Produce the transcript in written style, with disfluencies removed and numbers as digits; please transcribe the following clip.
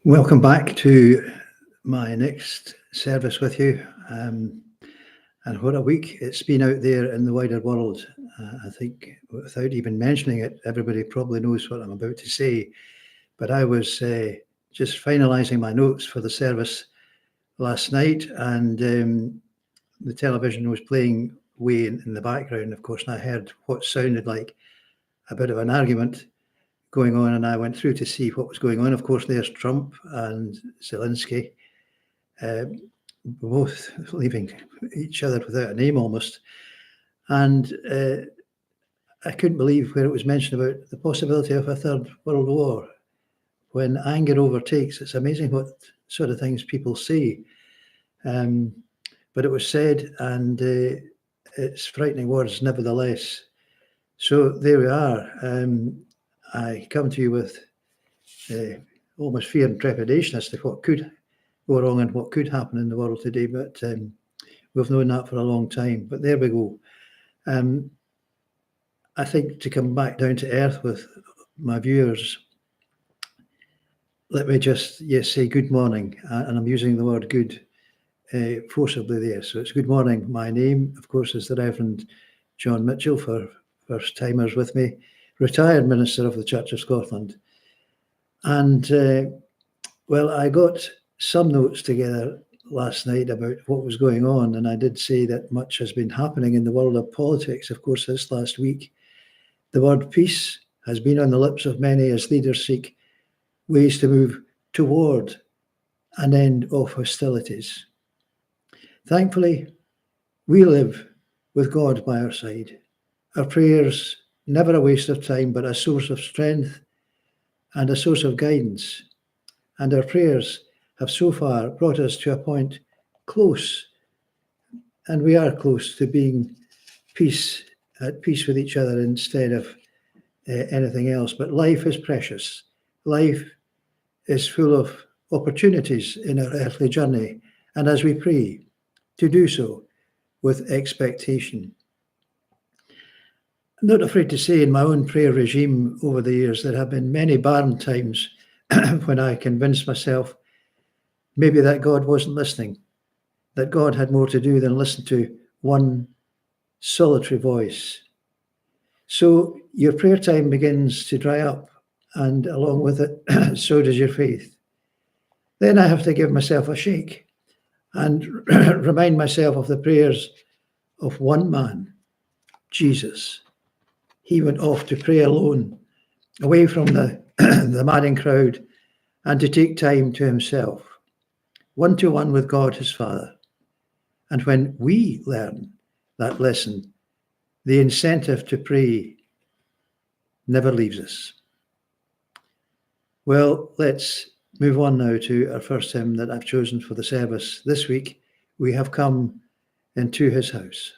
Welcome back to my next service with you. And what a week it's been out there in the wider world. I think without even mentioning it, everybody probably knows what I'm about to say. But I was just finalising my notes for the service last night, and the television was playing way in the background, of course, and I heard what sounded like a bit of an argument going on, and I went through to see what was going on. Of course, there's Trump and Zelensky, both leaving each other without a name almost. And I couldn't believe where it was mentioned about the possibility of a third world war. When anger overtakes, it's amazing what sort of things people say. But it was said, and it's frightening words nevertheless. So there we are. I come to you with almost fear and trepidation as to what could go wrong and what could happen in the world today, but we've known that for a long time. But there we go. I think to come back down to earth with my viewers, let me just say good morning, and I'm using the word good forcibly there. So it's good morning. My name, of course, is the Reverend John Mitchell, for first timers with me, retired minister of the Church of Scotland. And well, I got some notes together last night about what was going on, and I did say that much has been happening in the world of politics. Of course, this last week, the word peace has been on the lips of many as leaders seek ways to move toward an end of hostilities. Thankfully, we live with God by our side. Our prayers, never a waste of time, but a source of strength and a source of guidance. And our prayers have so far brought us to a point close, and we are close to being at peace with each other instead of anything else. But life is precious. Life is full of opportunities in our earthly journey, and as we pray, to do so with expectation. I'm not afraid to say in my own prayer regime over the years, there have been many barren times when I convinced myself maybe that God wasn't listening, that God had more to do than listen to one solitary voice. So your prayer time begins to dry up, and along with it, so does your faith. Then I have to give myself a shake and remind myself of the prayers of one man, Jesus. He went off to pray alone, away from the madding crowd, and to take time to himself, one-to-one with God his Father. And when we learn that lesson, the incentive to pray never leaves us. Well, let's move on now to our first hymn that I've chosen for the service this week. We have come into his house.